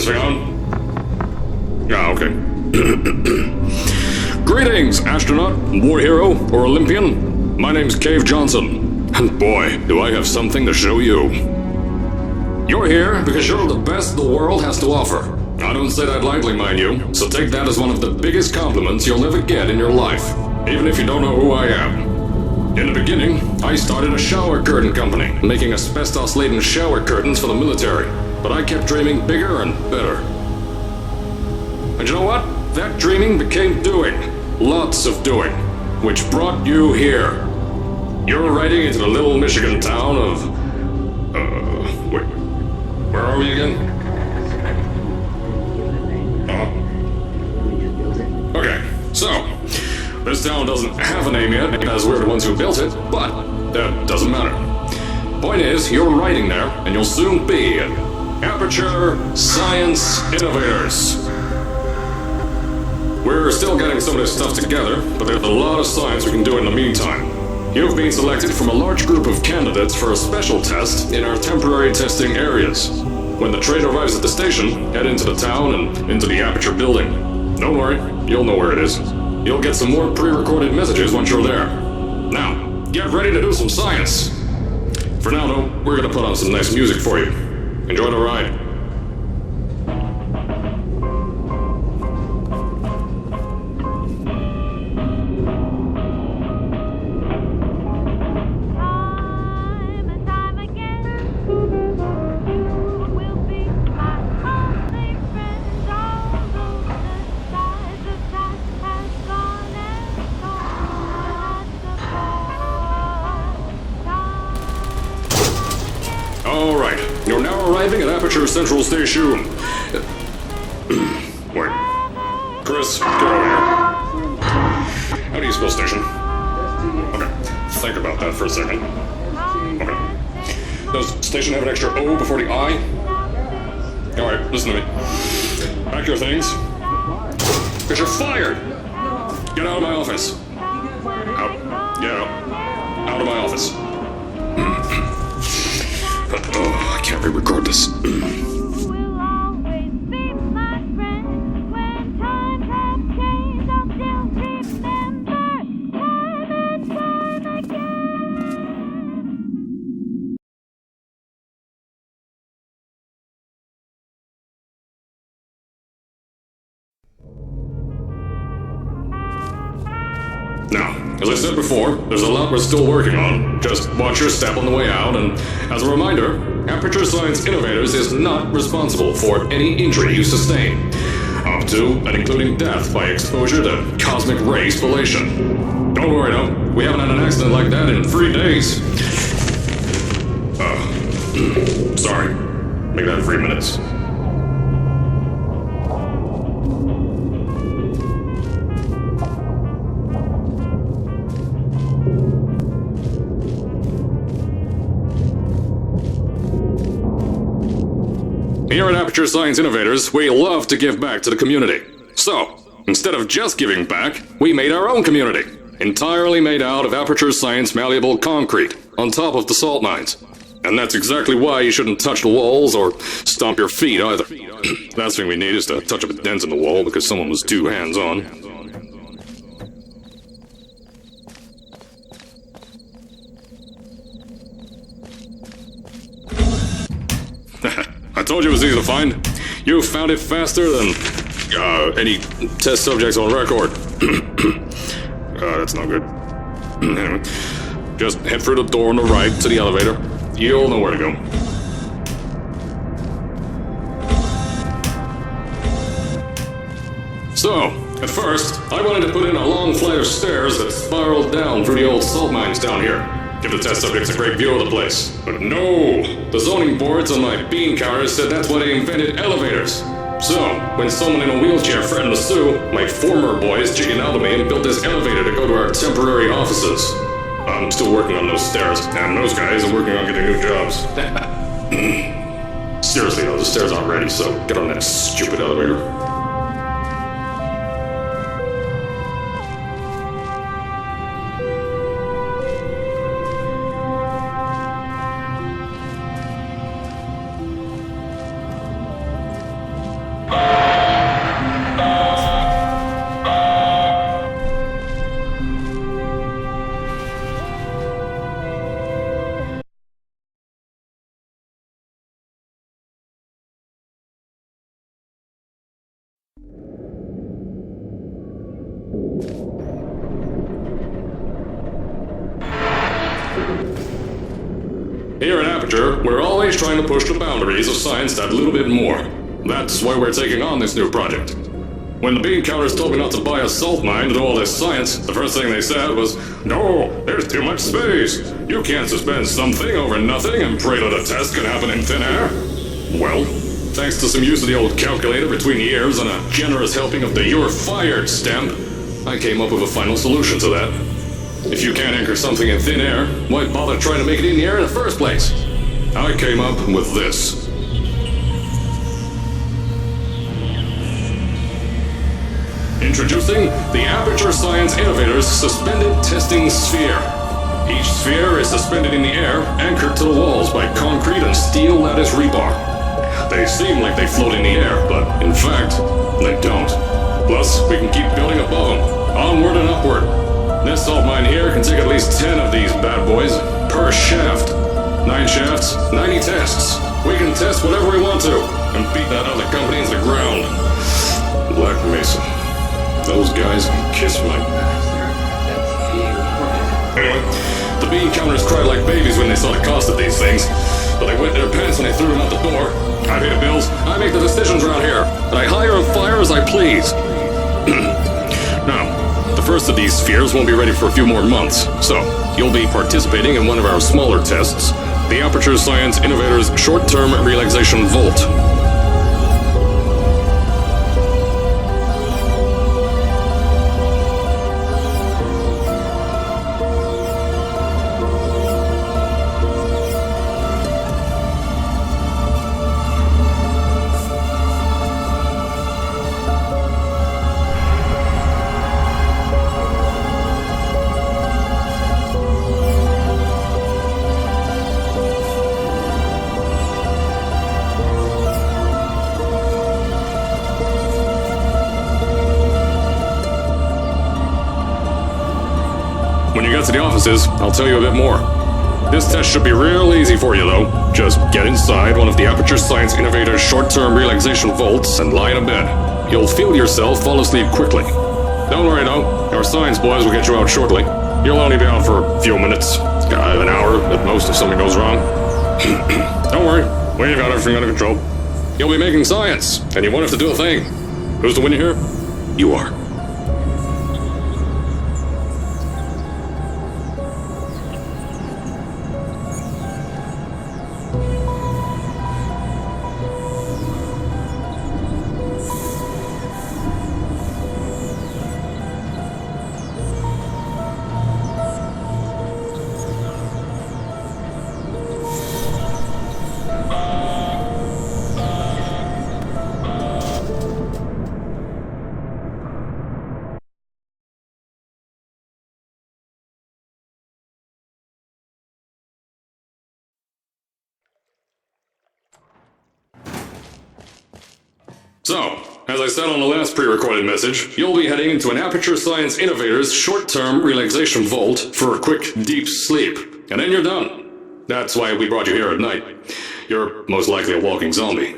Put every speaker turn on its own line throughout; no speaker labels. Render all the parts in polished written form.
this thing on? Yeah, okay. Greetings, astronaut, war hero, or Olympian. My name's Cave Johnson, and boy, do I have something to show you. You're here because you're the best the world has to offer. I don't say that lightly, mind you, so take that as one of the biggest compliments you'll ever get in your life, even if you don't know who I am. In the beginning, I started a shower curtain company, making asbestos-laden shower curtains for the military, but I kept dreaming bigger and better. And you know what? That dreaming became doing. Lots of doing. Which brought you here. You're riding into the little Michigan town of... wait. Where are we again? Okay, so... This town doesn't have a name yet, as we're the ones who built it, but that doesn't matter. Point is, you're riding there, and you'll soon be at Aperture Science Innovators. We're still getting some of this stuff together, but there's a lot of science we can do in the meantime. You've been selected from a large group of candidates for a special test in our temporary testing areas. When the train arrives at the station, head into the town and into the Aperture building. Don't worry, you'll know where it is. You'll get some more pre-recorded messages once you're there. Now, get ready to do some science. For now, though, we're gonna put on some nice music for you. Enjoy the ride. Alright, you're now arriving at Aperture Central Station. Wait. Chris, get over here. How do you spell station? Okay, think about that for a second. Okay. Does station have an extra O before the I? Alright, listen to me. Pack your things. Because you're fired! Get out of my office. Out. Get out. Out of my office. Oh, I can't re-record this. Now, as I said before, there's a lot we're still working on. Just watch your step on the way out, and as a reminder, Aperture Science Innovators is not responsible for any injury you sustain, up to and including death by exposure to cosmic ray spallation. Don't worry though, we haven't had an accident like that in 3 days. Sorry. Make that 3 minutes. Here at Aperture Science Innovators, we love to give back to the community. So, instead of just giving back, we made our own community, entirely made out of Aperture Science malleable concrete, on top of the salt mines. And that's exactly why you shouldn't touch the walls or stomp your feet either. Last thing we need is to touch up a dent in the wall because someone was too hands-on. I told you it was easy to find. You found it faster than any test subjects on record. That's not good. Anyway, just head through the door on the right to the elevator. You'll know where to go. So, at first, I wanted to put in a long flight of stairs that spiraled down through the old salt mines down here. Give the test subjects a great view of the place. But no! The zoning boards on my bean counters said that's why they invented elevators. So, when someone in a wheelchair threatened to sue, my former boys chickened out of me and built this elevator to go to our temporary offices. I'm still working on those stairs, and those guys are working on getting new jobs. Seriously though, the stairs aren't ready, so get on that stupid elevator. Here at Aperture, we're always trying to push the boundaries of science that little bit more. That's why we're taking on this new project. When the bean counters told me not to buy a salt mine to do all this science, the first thing they said was, "No, there's too much space. You can't suspend something over nothing and pray that a test can happen in thin air." Well, thanks to some use of the old calculator between the ears and a generous helping of the "you're fired" stamp, I came up with a final solution to that. If you can't anchor something in thin air, why bother trying to make it in the air in the first place? I came up with this. Introducing the Aperture Science Innovators Suspended Testing Sphere. Each sphere is suspended in the air, anchored to the walls by concrete and steel lattice rebar. They seem like they float in the air, but in fact, they don't. Plus, we can keep building above them, onward and upward. This salt mine here can take at least 10 of these bad boys per shaft. 9 shafts, 90 tests. We can test whatever we want to, and beat that other company into the ground. Black Mesa. Those guys can kiss my... Anyway, the bean counters cried like babies when they saw the cost of these things, but they wet their pants when they threw them out the door. I pay the bills, I make the decisions around here, and I hire and fire as I please. Now, the first of these spheres won't be ready for a few more months, so you'll be participating in one of our smaller tests, the Aperture Science Innovators Short-Term Relaxation Volt. When you get to the offices, I'll tell you a bit more. This test should be real easy for you, though. Just get inside one of the Aperture Science Innovators Short-Term Relaxation Vaults and lie in a bed. You'll feel yourself fall asleep quickly. Don't worry, though. Our science boys will get you out shortly. You'll only be out for a few minutes. An hour at most if something goes wrong. Don't worry. We've got everything under control. You'll be making science, and you won't have to do a thing. Who's the winner here? You are. So, as I said on the last pre-recorded message, you'll be heading into an Aperture Science Innovators Short-Term Relaxation Vault for a quick, deep sleep. And then you're done. That's why we brought you here at night. You're most likely a walking zombie.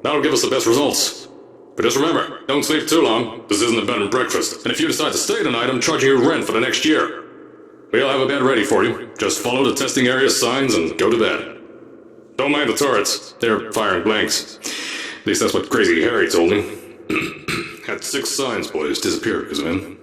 That'll give us the best results. But just remember, don't sleep too long. This isn't a bed and breakfast. And if you decide to stay tonight, I'm charging you rent for the next year. We'll have a bed ready for you. Just follow the testing area signs and go to bed. Don't mind the turrets. They're firing blanks. At least that's what Crazy Harry told me. Had 6 science boys disappear because of him.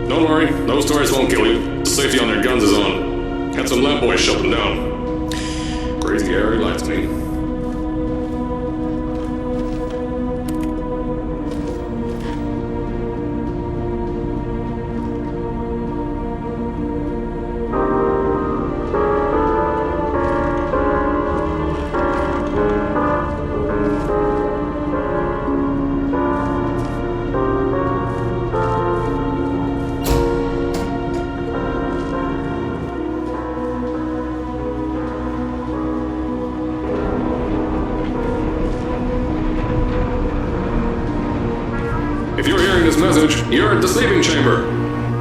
Don't worry, those turrets won't kill you. The safety on their guns is on. Had some lab boys shut them down. Crazy Harry lied to me. this message, you're at the sleeping chamber.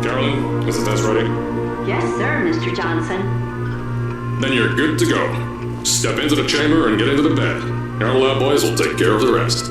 Carolyn, is the test ready?
Yes, sir, Mr. Johnson.
Then you're good to go. Step into the chamber and get into the bed. Our lab boys will take care of the rest.